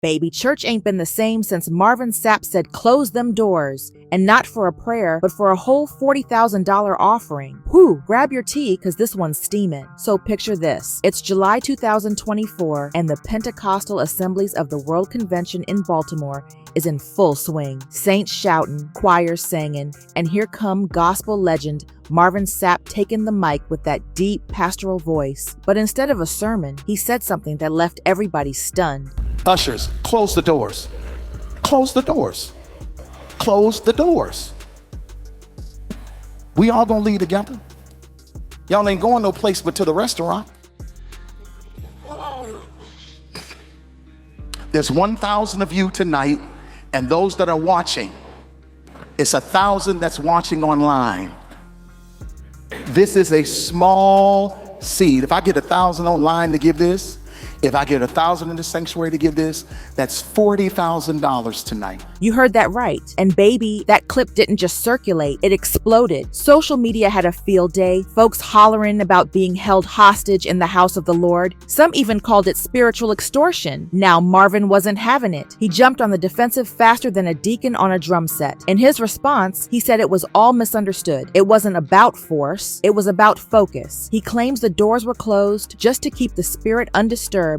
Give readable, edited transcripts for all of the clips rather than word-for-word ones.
baby. Church ain't been the same since Marvin Sapp said close them doors, and not for a prayer, but for a whole $40,000 offering. Whew, grab your tea, cause this one's steaming. So picture this. It's July 2024, and the Pentecostal Assemblies of the World Convention in Baltimore is in full swing. Saints shouting, choirs singing, and here come gospel legend Marvin Sapp taking the mic with that deep pastoral voice. But instead of a sermon, he said something that left everybody stunned. Ushers, close the doors. Close the doors. Close the doors. We all gonna leave together. Y'all ain't going no place but to the restaurant. There's 1,000 of you tonight, and those that are watching, it's 1,000 that's watching online. This is a small seed. If I get 1,000 online to give this, if I get 1,000 in the sanctuary to give this, that's $40,000 tonight. You heard that right. And baby, that clip didn't just circulate, it exploded. Social media had a field day, folks hollering about being held hostage in the house of the Lord. Some even called it spiritual extortion. Now Marvin wasn't having it. He jumped on the defensive faster than a deacon on a drum set. In his response, he said it was all misunderstood. It wasn't about force, it was about focus. He claims the doors were closed just to keep the spirit undisturbed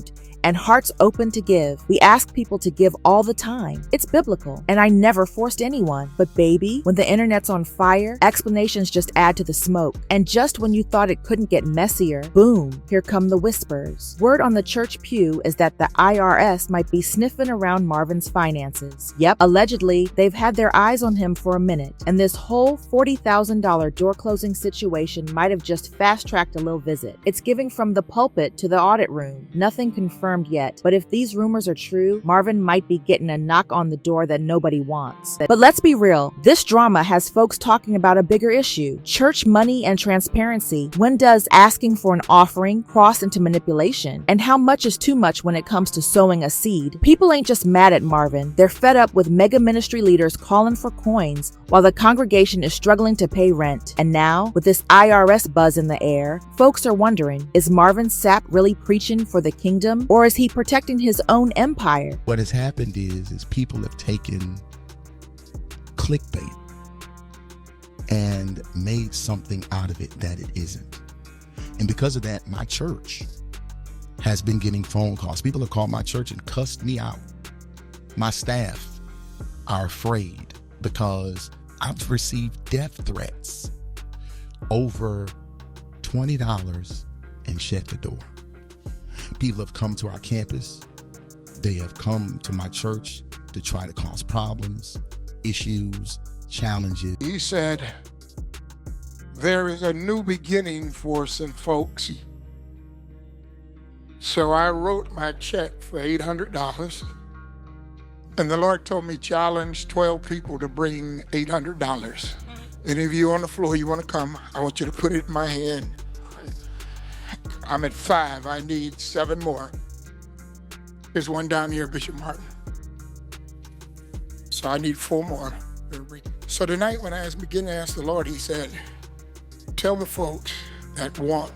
and hearts open to give. We ask people to give all the time. It's biblical, and I never forced anyone. But baby, when the internet's on fire, explanations just add to the smoke. And just when you thought it couldn't get messier, boom, here come the whispers. Word on the church pew is that the IRS might be sniffing around Marvin's finances. Yep, allegedly, they've had their eyes on him for a minute, and this whole $40,000 door closing situation might have just fast-tracked a little visit. It's giving from the pulpit to the audit room. Nothing confirmed yet, but if these rumors are true, Marvin might be getting a knock on the door that nobody wants. But let's be real, this drama has folks talking about a bigger issue: church money and transparency. When does asking for an offering cross into manipulation? And how much is too much when it comes to sowing a seed? People ain't just mad at Marvin, they're fed up with mega ministry leaders calling for coins while the congregation is struggling to pay rent. And now, with this IRS buzz in the air, folks are wondering, is Marvin Sapp really preaching for the kingdom, or is he protecting his own empire? What has happened is people have taken clickbait and made something out of it that it isn't. And because of that, my church has been getting phone calls. People have called my church and cussed me out. My staff are afraid because I've received death threats over $20 and shut the door. People have come to our campus. They have come to my church to try to cause problems, issues, challenges. He said, there is a new beginning for some folks. So I wrote my check for $800. And the Lord told me challenge 12 people to bring $800. Any of you on the floor, you want to come, I want you to put it in my hand. I'm at 5, I need 7 more. There's one down here, Bishop Martin. So I need 4 more. So tonight when I began to ask the Lord, he said, tell the folks that want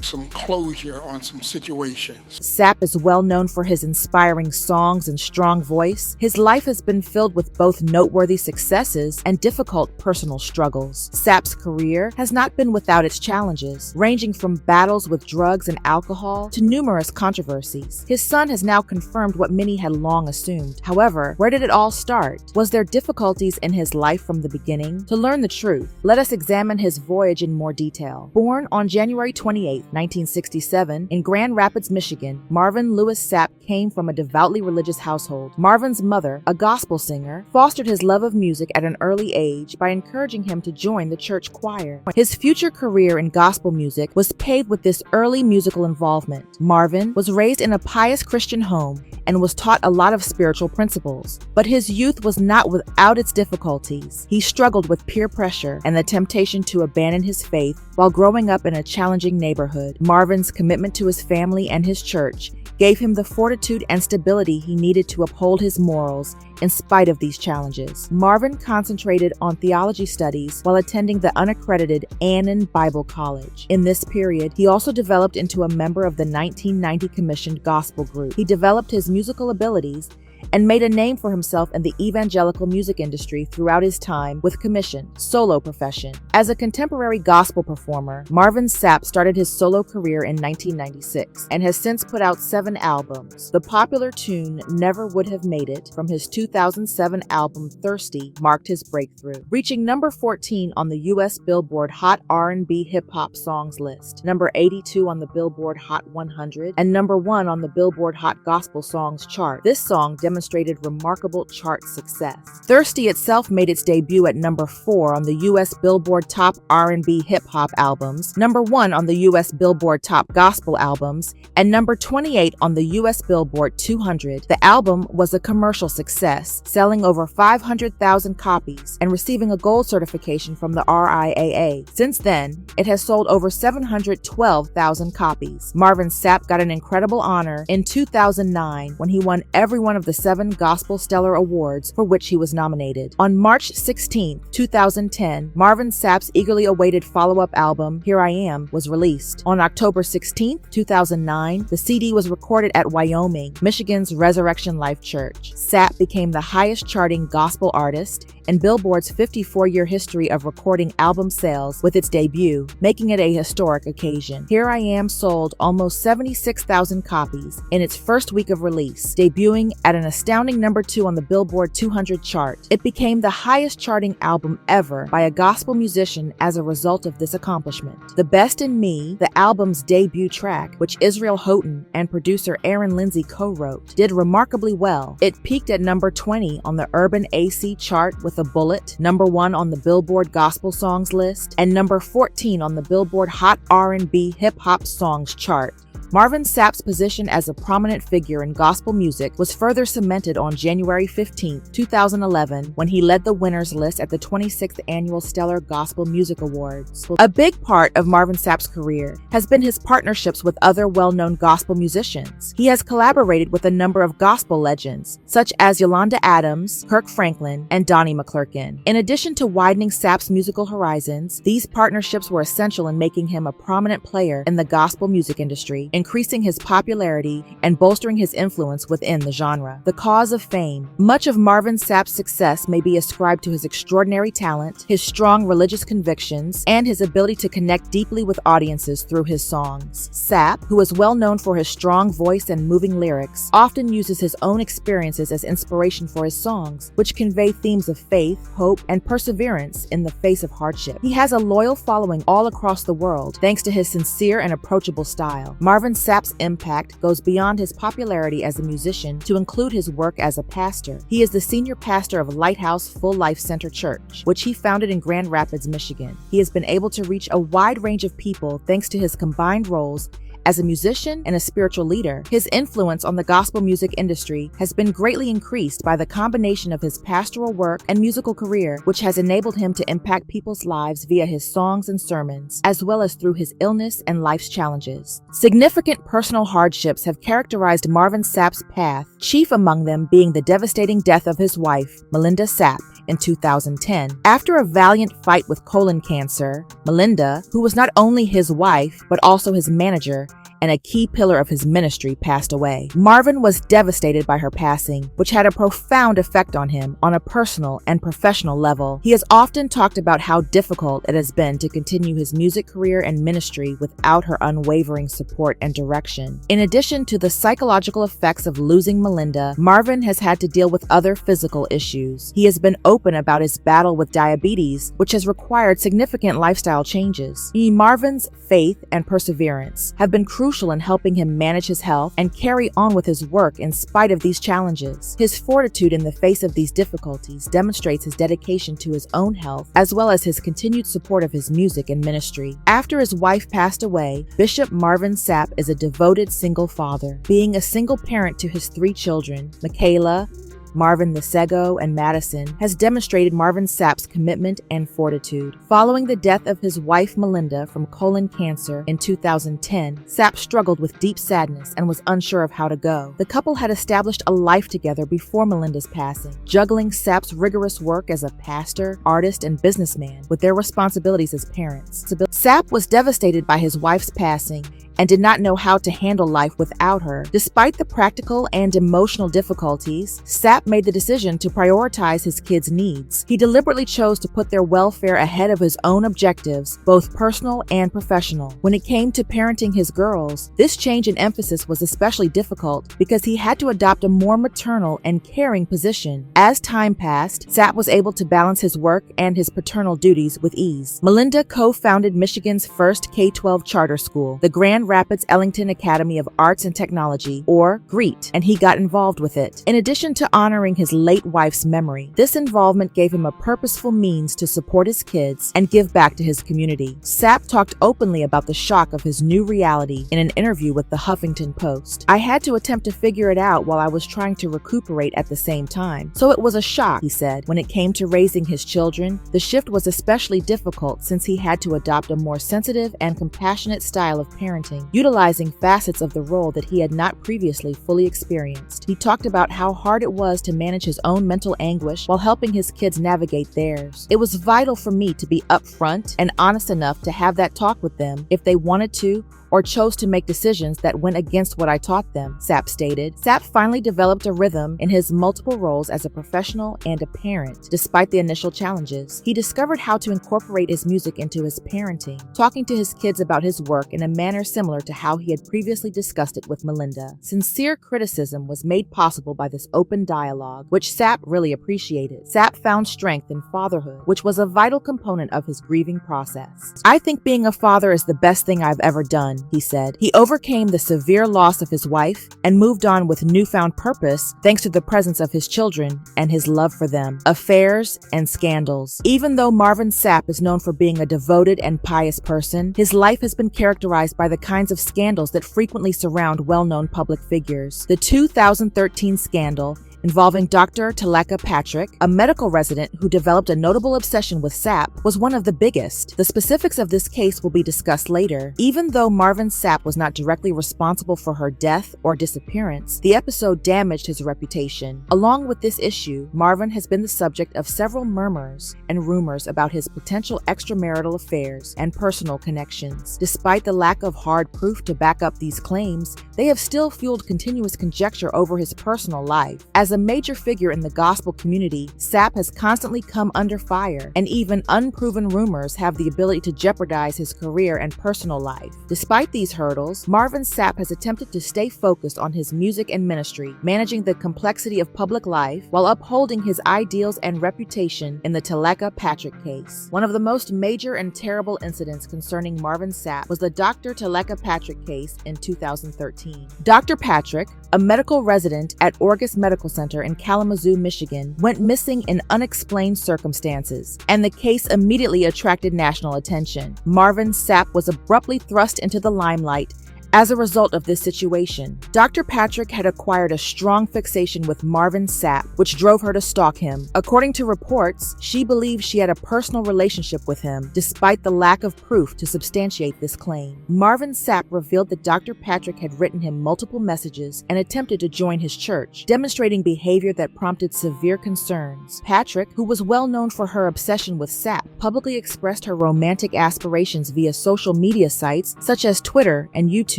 some closure on some situations. Sapp is well known for his inspiring songs and strong voice. His life has been filled with both noteworthy successes and difficult personal struggles. Sapp's career has not been without its challenges, ranging from battles with drugs and alcohol to numerous controversies. His son has now confirmed what many had long assumed. However, where did it all start? Was there difficulties in his life from the beginning? To learn the truth, let us examine his voyage in more detail. Born on January 28, 1967, in Grand Rapids, Michigan, Marvin Lewis Sapp came from a devoutly religious household. Marvin's mother, a gospel singer, fostered his love of music at an early age by encouraging him to join the church choir. His future career in gospel music was paved with this early musical involvement. Marvin was raised in a pious Christian home and was taught a lot of spiritual principles. But his youth was not without its difficulties. He struggled with peer pressure and the temptation to abandon his faith while growing up in a challenging neighborhood. Marvin's commitment to his family and his church gave him the fortitude and stability he needed to uphold his morals in spite of these challenges. Marvin concentrated on theology studies while attending the unaccredited Annan Bible College. In this period, he also developed into a member of the 1990 commissioned gospel group. He developed his musical abilities and made a name for himself in the evangelical music industry throughout his time with commission, solo profession. As a contemporary gospel performer, Marvin Sapp started his solo career in 1996 and has since put out 7 albums. The popular tune Never Would Have Made It from his 2007 album Thirsty marked his breakthrough, reaching number 14 on the U.S. Billboard Hot R&B Hip Hop Songs list, number 82 on the Billboard Hot 100, and number 1 on the Billboard Hot Gospel Songs chart. This song demonstrated remarkable chart success. Thirsty itself made its debut at number 4 on the U.S. Billboard Top R&B Hip Hop Albums, number 1 on the U.S. Billboard Top Gospel Albums, and number 28 on the U.S. Billboard 200. The album was a commercial success, selling over 500,000 copies and receiving a gold certification from the RIAA. Since then, it has sold over 712,000 copies. Marvin Sapp got an incredible honor in 2009 when he won every one of the 7 Gospel Stellar Awards for which he was nominated. On March 16, 2010, Marvin Sapp's eagerly awaited follow-up album, Here I Am, was released. On October 16, 2009, the CD was recorded at Wyoming, Michigan's Resurrection Life Church. Sapp became the highest-charting gospel artist in Billboard's 54-year history of recording album sales with its debut, making it a historic occasion. Here I Am sold almost 76,000 copies in its first week of release, debuting at an astounding number 2 on the Billboard 200 chart. It became the highest-charting album ever by a gospel musician as a result of this accomplishment. The Best in Me, the album's debut track, which Israel Houghton and producer Aaron Lindsay co-wrote, did remarkably well. It peaked at number 20 on the Urban AC chart with a Bullet, number 1 on the Billboard Gospel Songs list, and number 14 on the Billboard Hot R&B Hip Hop Songs chart. Marvin Sapp's position as a prominent figure in gospel music was further cemented on January 15, 2011, when he led the winners list at the 26th Annual Stellar Gospel Music Awards. A big part of Marvin Sapp's career has been his partnerships with other well-known gospel musicians. He has collaborated with a number of gospel legends, such as Yolanda Adams, Kirk Franklin, and Donnie McClurkin. In addition to widening Sapp's musical horizons, these partnerships were essential in making him a prominent player in the gospel music industry, increasing his popularity and bolstering his influence within the genre. The cause of fame. Much of Marvin Sapp's success may be ascribed to his extraordinary talent, his strong religious convictions, and his ability to connect deeply with audiences through his songs. Sapp, who is well known for his strong voice and moving lyrics, often uses his own experiences as inspiration for his songs, which convey themes of faith, hope, and perseverance in the face of hardship. He has a loyal following all across the world, thanks to his sincere and approachable style. Marvin Sapp's impact goes beyond his popularity as a musician to include his work as a pastor. He is the senior pastor of Lighthouse Full Life Center Church, which he founded in Grand Rapids, Michigan. He has been able to reach a wide range of people thanks to his combined roles as a musician and a spiritual leader. His influence on the gospel music industry has been greatly increased by the combination of his pastoral work and musical career, which has enabled him to impact people's lives via his songs and sermons, as well as through his illness and life's challenges. Significant personal hardships have characterized Marvin Sapp's path, chief among them being the devastating death of his wife, Melinda Sapp, in 2010. After a valiant fight with colon cancer, Melinda, who was not only his wife, but also his manager, and a key pillar of his ministry, passed away. Marvin was devastated by her passing, which had a profound effect on him on a personal and professional level. He has often talked about how difficult it has been to continue his music career and ministry without her unwavering support and direction. In addition to the psychological effects of losing Melinda, Marvin has had to deal with other physical issues. He has been open about his battle with diabetes, which has required significant lifestyle changes. Marvin's faith and perseverance have been crucial in helping him manage his health and carry on with his work in spite of these challenges. His fortitude in the face of these difficulties demonstrates his dedication to his own health, as well as his continued support of his music and ministry. After his wife passed away, Bishop Marvin Sapp is a devoted single father, being a single parent to his 3 children, Michaela, Marvin Sapp and Madison, has demonstrated Marvin Sapp's commitment and fortitude. Following the death of his wife Melinda from colon cancer in 2010, Sapp struggled with deep sadness and was unsure of how to go. The couple had established a life together before Melinda's passing, juggling Sapp's rigorous work as a pastor, artist, and businessman with their responsibilities as parents. Sapp was devastated by his wife's passing and did not know how to handle life without her. Despite the practical and emotional difficulties, Sapp made the decision to prioritize his kids' needs. He deliberately chose to put their welfare ahead of his own objectives, both personal and professional. When it came to parenting his girls, this change in emphasis was especially difficult because he had to adopt a more maternal and caring position. As time passed, Sapp was able to balance his work and his paternal duties with ease. Melinda co-founded Michigan's first K-12 charter school, the Grand Rapids Ellington Academy of Arts and Technology, or GREAT, and he got involved with it. In addition to honoring his late wife's memory, this involvement gave him a purposeful means to support his kids and give back to his community. Sapp talked openly about the shock of his new reality in an interview with the Huffington Post. "I had to attempt to figure it out while I was trying to recuperate at the same time. So it was a shock," he said. When it came to raising his children, the shift was especially difficult since he had to adopt a more sensitive and compassionate style of parenting, utilizing facets of the role that he had not previously fully experienced. He talked about how hard it was to manage his own mental anguish while helping his kids navigate theirs. "It was vital for me to be upfront and honest enough to have that talk with them if they wanted to or chose to make decisions that went against what I taught them," Sapp stated. Sapp finally developed a rhythm in his multiple roles as a professional and a parent. Despite the initial challenges, he discovered how to incorporate his music into his parenting, talking to his kids about his work in a manner similar to how he had previously discussed it with Melinda. Sincere criticism was made possible by this open dialogue, which Sapp really appreciated. Sapp found strength in fatherhood, which was a vital component of his grieving process. "I think being a father is the best thing I've ever done," he said. He overcame the severe loss of his wife and moved on with newfound purpose thanks to the presence of his children and his love for them, affairs, and scandals. Even though Marvin Sapp is known for being a devoted and pious person, his life has been characterized by the kinds of scandals that frequently surround well-known public figures. The 2013 scandal involving Dr. Taleka Patrick, a medical resident who developed a notable obsession with Sapp, was one of the biggest. The specifics of this case will be discussed later. Even though Marvin Sapp was not directly responsible for her death or disappearance, the episode damaged his reputation. Along with this issue, Marvin has been the subject of several murmurs and rumors about his potential extramarital affairs and personal connections. Despite the lack of hard proof to back up these claims, they have still fueled continuous conjecture over his personal life. As a major figure in the gospel community, Sapp has constantly come under fire, and even unproven rumors have the ability to jeopardize his career and personal life. Despite these hurdles, Marvin Sapp has attempted to stay focused on his music and ministry, managing the complexity of public life while upholding his ideals and reputation in the Taleka Patrick case. One of the most major and terrible incidents concerning Marvin Sapp was the Dr. Taleka Patrick case in 2013. Dr. Patrick, a medical resident at Orgus Medical Center in Kalamazoo, Michigan, went missing in unexplained circumstances, and the case immediately attracted national attention. Marvin Sapp was abruptly thrust into the limelight as a result of this situation. Dr. Patrick had acquired a strong fixation with Marvin Sapp, which drove her to stalk him. According to reports, she believed she had a personal relationship with him, despite the lack of proof to substantiate this claim. Marvin Sapp revealed that Dr. Patrick had written him multiple messages and attempted to join his church, demonstrating behavior that prompted severe concerns. Patrick, who was well known for her obsession with Sapp, publicly expressed her romantic aspirations via social media sites such as Twitter and YouTube.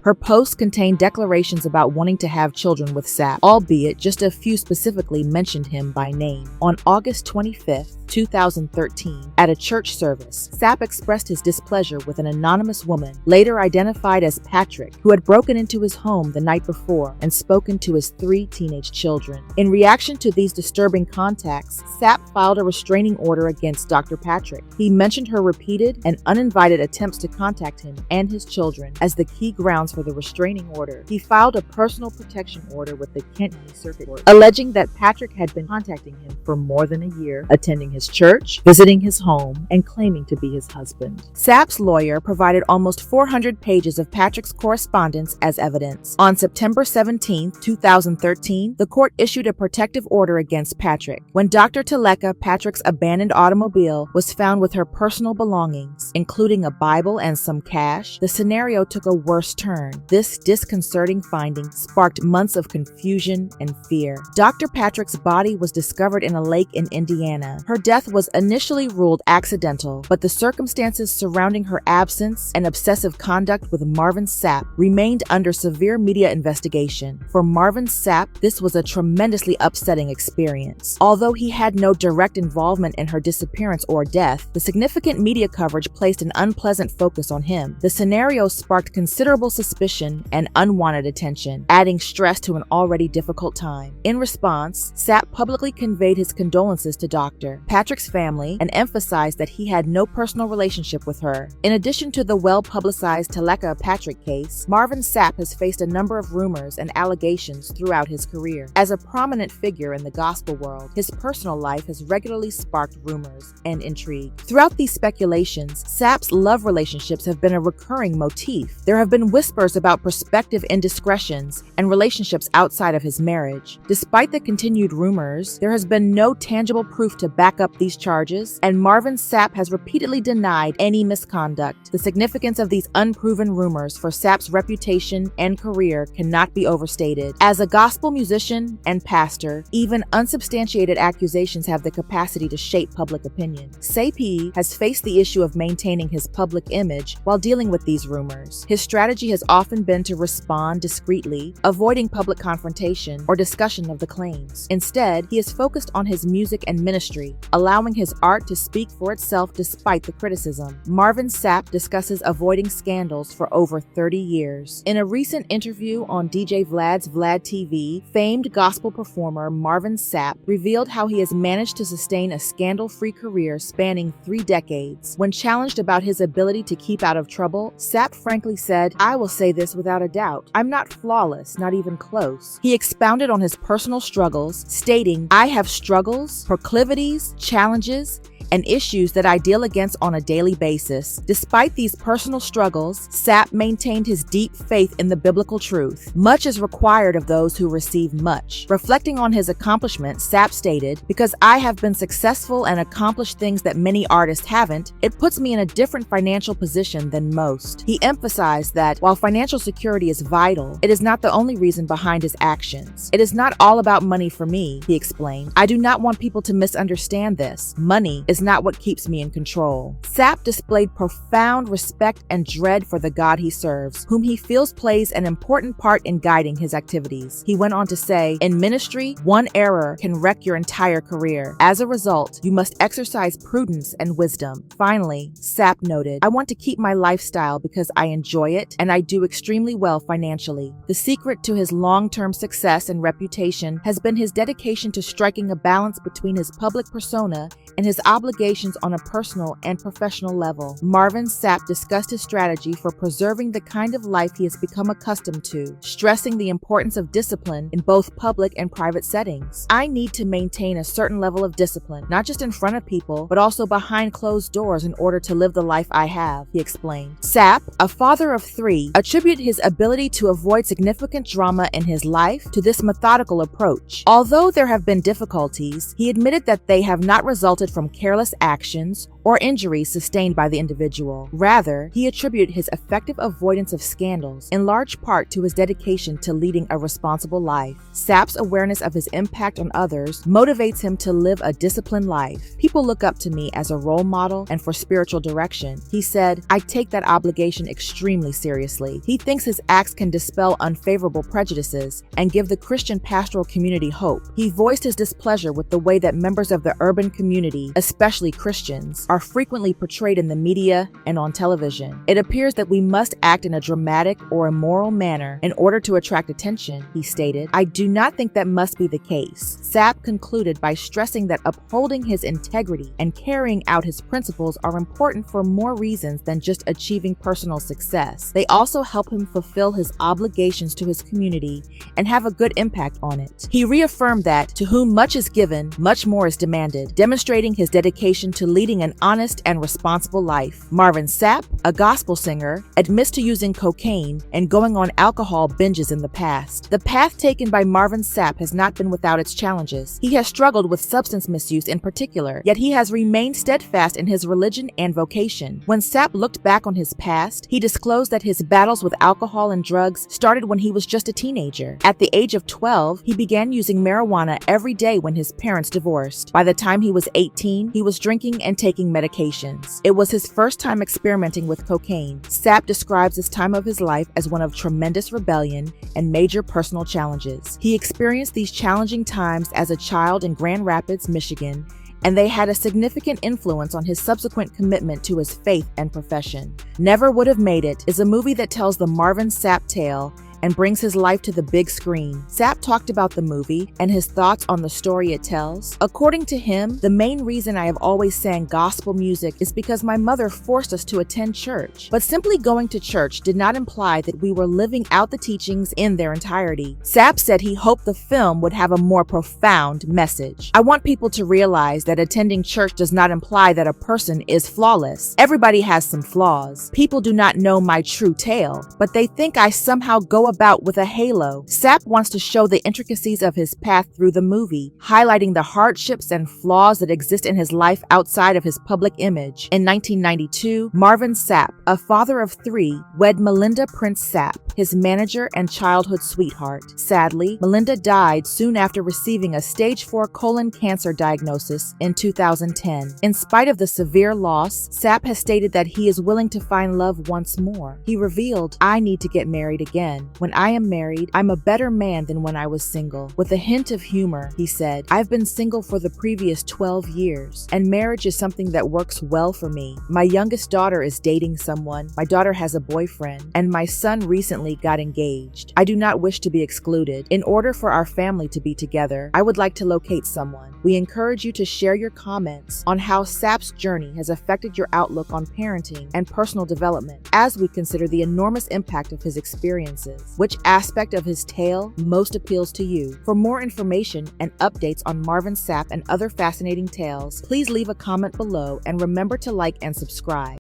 Her posts contained declarations about wanting to have children with Sapp, albeit just a few specifically mentioned him by name. On August 25th, 2013, at a church service, Sapp expressed his displeasure with an anonymous woman, later identified as Patrick, who had broken into his home the night before and spoken to his 3 teenage children. In reaction to these disturbing contacts, Sapp filed a restraining order against Dr. Patrick. He mentioned her repeated and uninvited attempts to contact him and his children as the key grounds for the restraining order, he filed a personal protection order with the Kent County Circuit Court, alleging that Patrick had been contacting him for more than a year, attending his church, visiting his home, and claiming to be his husband. Sapp's lawyer provided almost 400 pages of Patrick's correspondence as evidence. On September 17, 2013, the court issued a protective order against Patrick. When Dr. Teleka, Patrick's abandoned automobile, was found with her personal belongings, including a Bible and some cash, the scenario took a worse turn. This disconcerting finding sparked months of confusion and fear. Dr. Patrick's body was discovered in a lake in Indiana. Her death was initially ruled accidental, but the circumstances surrounding her absence and obsessive conduct with Marvin Sapp remained under severe media investigation. For Marvin Sapp, this was a tremendously upsetting experience. Although he had no direct involvement in her disappearance or death, the significant media coverage placed an unpleasant focus on him. The scenario sparked considerable suspicion and unwanted attention, adding stress to an already difficult time. In response, Sapp publicly conveyed his condolences to Dr. Patrick's family and emphasized that he had no personal relationship with her. In addition to the well-publicized Teleka Patrick case, Marvin Sapp has faced a number of rumors and allegations throughout his career. As a prominent figure in the gospel world, his personal life has regularly sparked rumors and intrigue. Throughout these speculations, Sapp's love relationships have been a recurring motif. There have been whispers about prospective indiscretions and relationships outside of his marriage. Despite the continued rumors, there has been no tangible proof to back up these charges, and Marvin Sapp has repeatedly denied any misconduct. The significance of these unproven rumors for Sapp's reputation and career cannot be overstated. As a gospel musician and pastor, even unsubstantiated accusations have the capacity to shape public opinion. Sapp has faced the issue of maintaining his public image while dealing with these rumors. His strategy has often been to respond discreetly, avoiding public confrontation or discussion of the claims. Instead, he is focused on his music and ministry, allowing his art to speak for itself despite the criticism. Marvin Sapp discusses avoiding scandals for over 30 years. In a recent interview on DJ Vlad's Vlad TV, famed gospel performer Marvin Sapp revealed how he has managed to sustain a scandal-free career spanning 3 decades. When challenged about his ability to keep out of trouble, Sapp frankly said, "I will say this without a doubt. I'm not flawless, not even close." He expounded on his personal struggles, stating, "I have struggles, proclivities, challenges, and issues that I deal against on a daily basis. Despite these personal struggles, Sapp maintained his deep faith in the biblical truth. Much is required of those who receive much." Reflecting on his accomplishments, Sapp stated, "Because I have been successful and accomplished things that many artists haven't, it puts me in a different financial position than most." He emphasized that while financial security is vital, it is not the only reason behind his actions. "It is not all about money for me," he explained. "I do not want people to misunderstand this. Money is not what keeps me in control." Sapp displayed profound respect and dread for the God he serves, whom he feels plays an important part in guiding his activities. He went on to say, "In ministry, one error can wreck your entire career. As a result, you must exercise prudence and wisdom." Finally, Sapp noted, "I want to keep my lifestyle because I enjoy it and I do extremely well financially." The secret to his long-term success and reputation has been his dedication to striking a balance between his public persona and his obligations on a personal and professional level. Marvin Sapp discussed his strategy for preserving the kind of life he has become accustomed to, stressing the importance of discipline in both public and private settings. "I need to maintain a certain level of discipline, not just in front of people, but also behind closed doors in order to live the life I have," he explained. Sapp, a father of 3, attributed his ability to avoid significant drama in his life to this methodical approach. Although there have been difficulties, he admitted that they have not resulted from careless actions or injuries sustained by the individual. Rather, he attributed his effective avoidance of scandals in large part to his dedication to leading a responsible life. Sapp's awareness of his impact on others motivates him to live a disciplined life. "People look up to me as a role model and for spiritual direction," he said. "I take that obligation extremely seriously." He thinks his acts can dispel unfavorable prejudices and give the Christian pastoral community hope. He voiced his displeasure with the way that members of the urban community, especially Christians, are frequently portrayed in the media and on television. It appears that we must act in a dramatic or immoral manner in order to attract attention, he stated. I do not think that must be the case. Sapp concluded by stressing that upholding his integrity and carrying out his principles are important for more reasons than just achieving personal success. They also help him fulfill his obligations to his community and have a good impact on it. He reaffirmed that to whom much is given, much more is demanded, demonstrating his dedication to leading an honest and responsible life. Marvin Sapp, a gospel singer, admits to using cocaine and going on alcohol binges in the past. The path taken by Marvin Sapp has not been without its challenges. He has struggled with substance misuse in particular, yet he has remained steadfast in his religion and vocation. When Sapp looked back on his past, he disclosed that his battles with alcohol and drugs started when he was just a teenager. At the age of 12, he began using marijuana every day when his parents divorced. By the time he was 18, he was drinking and taking medications. It was his first time experimenting with cocaine. Sapp describes this time of his life as one of tremendous rebellion and major personal challenges. He experienced these challenging times as a child in Grand Rapids, Michigan, and they had a significant influence on his subsequent commitment to his faith and profession. Never Would Have Made It is a movie that tells the Marvin Sapp tale and brings his life to the big screen. Sapp talked about the movie and his thoughts on the story it tells. According to him, the main reason I have always sang gospel music is because my mother forced us to attend church. But simply going to church did not imply that we were living out the teachings in their entirety. Sapp said he hoped the film would have a more profound message. I want people to realize that attending church does not imply that a person is flawless. Everybody has some flaws. People do not know my true tale, but they think I somehow go about with a halo. Sapp wants to show the intricacies of his path through the movie, highlighting the hardships and flaws that exist in his life outside of his public image. In 1992, Marvin Sapp, a father of 3, wed Melinda Prince Sapp, his manager and childhood sweetheart. Sadly, Melinda died soon after receiving a stage 4 colon cancer diagnosis in 2010. In spite of the severe loss, Sapp has stated that he is willing to find love once more. He revealed, "I need to get married again. When I am married, I'm a better man than when I was single." With a hint of humor, he said, "I've been single for the previous 12 years, and marriage is something that works well for me. My youngest daughter is dating someone, my daughter has a boyfriend, and my son recently got engaged. I do not wish to be excluded. In order for our family to be together, I would like to locate someone." We encourage you to share your comments on how Sapp's journey has affected your outlook on parenting and personal development as we consider the enormous impact of his experiences. Which aspect of his tale most appeals to you? For more information and updates on Marvin Sapp and other fascinating tales, please leave a comment below and remember to like and subscribe.